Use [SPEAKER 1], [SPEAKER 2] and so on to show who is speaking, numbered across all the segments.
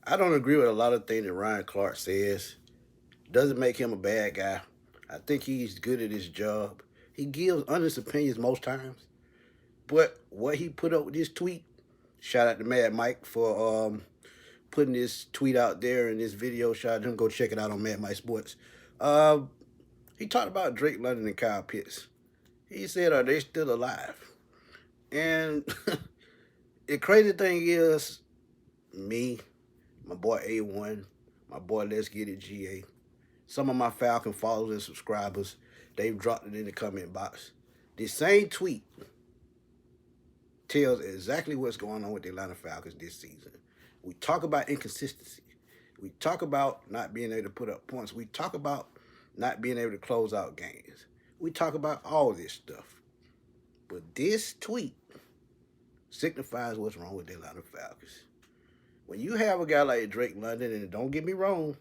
[SPEAKER 1] I don't agree with a lot of things that Ryan Clark says. Doesn't make him a bad guy. I think he's good at his job. He gives honest opinions most times. But what he put up with this tweet, shout out to Mad Mike for putting this tweet out there and this video. Shout out to him. Go check it out on Mad Mike Sports. Uh, he talked about Drake London and Kyle Pitts. He said, "Are they still alive?" And the crazy thing is, me, my boy A1, my boy Let's Get It GA, some of my Falcon followers and subscribers, they've dropped it in the comment box. The same tweet tells exactly what's going on with the Atlanta Falcons this season. We talk about inconsistency. We talk about not being able to put up points. We talk about not being able to close out games. We talk about all this stuff. But this tweet signifies what's wrong with the Atlanta Falcons. When you have a guy like Drake London, and don't get me wrong,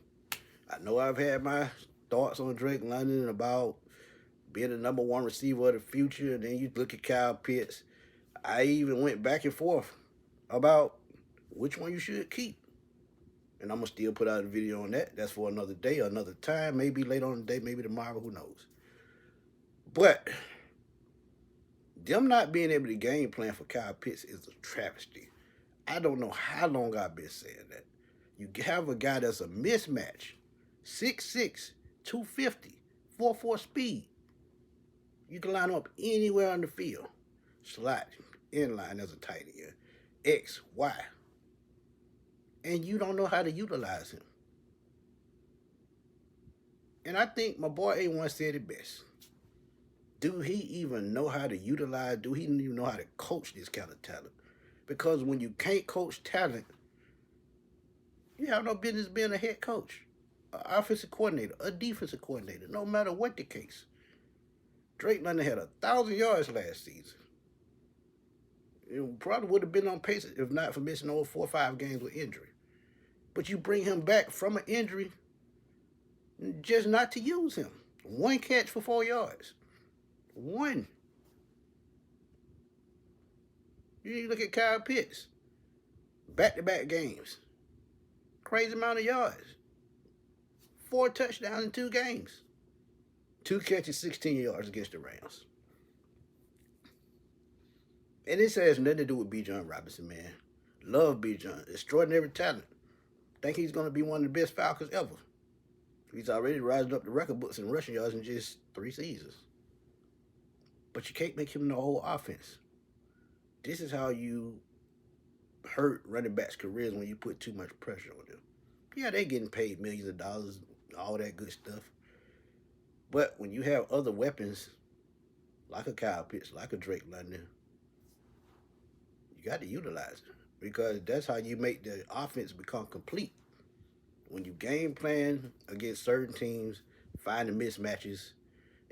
[SPEAKER 1] I know I've had my thoughts on Drake London about being the number one receiver of the future, and then you look at Kyle Pitts. I even went back and forth about which one you should keep. And I'm going to still put out a video on that. That's for another day, another time, maybe later on the day, maybe tomorrow, who knows. But them not being able to game plan for Kyle Pitts is a travesty. I don't know how long I've been saying that. You have a guy that's a mismatch, 6'6", 250, 4'4" speed. You can line him up anywhere on the field. Slot, inline as a tight end, X, Y. And you don't know how to utilize him. And I think my boy A1 said it best. Do he even know how to utilize, do he even know how to coach this kind of talent? Because when you can't coach talent, you have no business being a head coach, an offensive coordinator, a defensive coordinator, no matter what the case. Drake London had 1,000 yards last season. It probably would have been on pace if not for missing over 4 or 5 games with injury. But you bring him back from an injury just not to use him. One catch for 4 yards. One. You look at Kyle Pitts. Back-to-back games. Crazy amount of yards. 4 touchdowns in 2 games. 2 catches, 16 yards against the Rams. And this has nothing to do with Bijan Robinson, man. Love Bijan. Extraordinary talent. Think he's going to be one of the best Falcons ever. He's already rising up the record books in rushing yards in just 3 seasons. But you can't make him the whole offense. This is how you hurt running backs' careers when you put too much pressure on them. Yeah, they getting paid millions of dollars, all that good stuff. But when you have other weapons, like a Kyle Pitts, like a Drake London, you got to utilize it. Because that's how you make the offense become complete. When you game plan against certain teams, find the mismatches,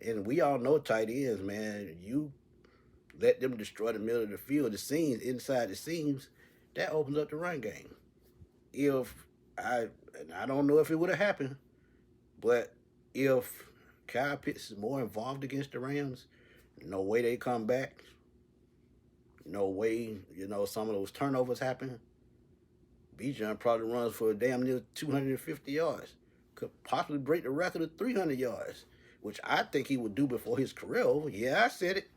[SPEAKER 1] and we all know tight ends, man, you let them destroy the middle of the field, the seams, inside the seams, that opens up the run game. If I don't know if it would have happened, but if Kyle Pitts is more involved against the Rams, no way they come back. No way, some of those turnovers happen. Bijan probably runs for a damn near 250 yards. Could possibly break the record of 300 yards, which I think he would do before his career over. Yeah, I said it.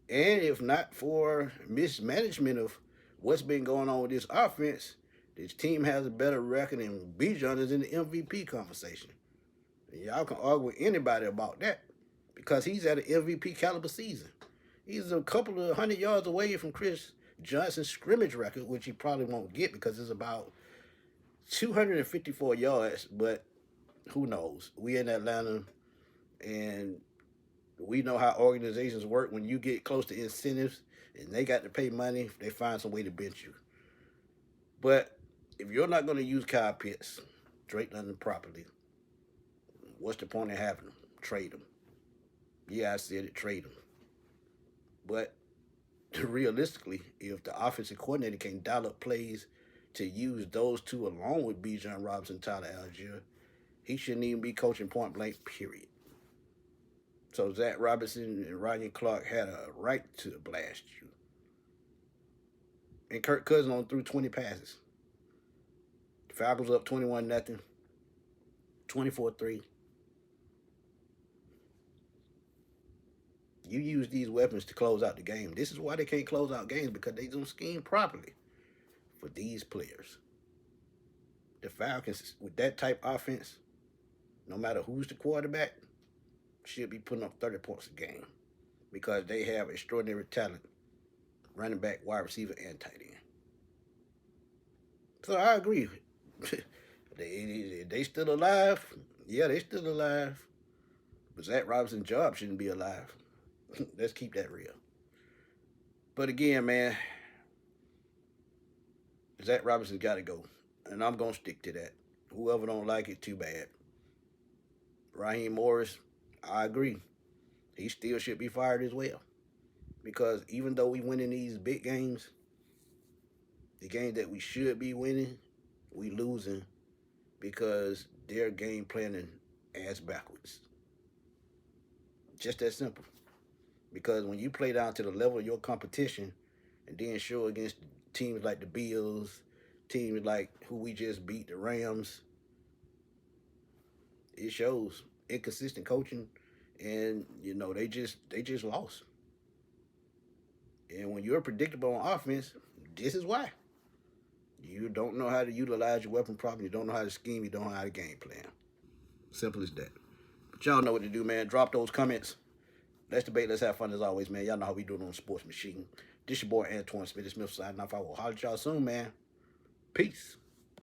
[SPEAKER 1] And if not for mismanagement of what's been going on with this offense, this team has a better record and Bijan is in the MVP conversation. And y'all can argue with anybody about that because he's at an MVP caliber season. He's a couple of 100 yards away from Chris Johnson's scrimmage record, which he probably won't get because it's about 254 yards. But who knows? We in Atlanta, and we know how organizations work. When you get close to incentives and they got to pay money, they find some way to bench you. But if you're not going to use Kyle Pitts, Drake London properly, what's the point of having him? Trade him. Yeah, I said it, trade him. But realistically, if the offensive coordinator can dial up plays to use those two along with Bijan Robinson, Tyler Algier, he shouldn't even be coaching point blank, period. So Zach Robinson and Ryan Clark had a right to blast you. And Kirk Cousins only threw 20 passes. Falcons up 21-0, 24-3. You use these weapons to close out the game. This is why they can't close out games, because they don't scheme properly for these players. The Falcons, with that type of offense, no matter who's the quarterback, should be putting up 30 points a game because they have extraordinary talent, running back, wide receiver, and tight end. So I agree. they still alive. Yeah, they still alive. But Zach Robinson's job shouldn't be alive. Let's keep that real. But again, man, Zach Robinson's got to go. And I'm going to stick to that. Whoever don't like it, too bad. Raheem Morris, I agree. He still should be fired as well. Because even though we win in these big games, the games that we should be winning, we losing because their game planning ass backwards. Just that simple. Because when you play down to the level of your competition and then show against teams like the Bills, teams like who we just beat, the Rams, it shows inconsistent coaching, and they just lost. And when you're predictable on offense, this is why. You don't know how to utilize your weapon properly. You don't know how to scheme. You don't know how to game plan. Simple as that. But y'all know what to do, man. Drop those comments. Let's debate. Let's have fun as always, man. Y'all know how we do it on Sports Machine. This your boy Antoine Smith signing off. I will holler at y'all soon, man. Peace.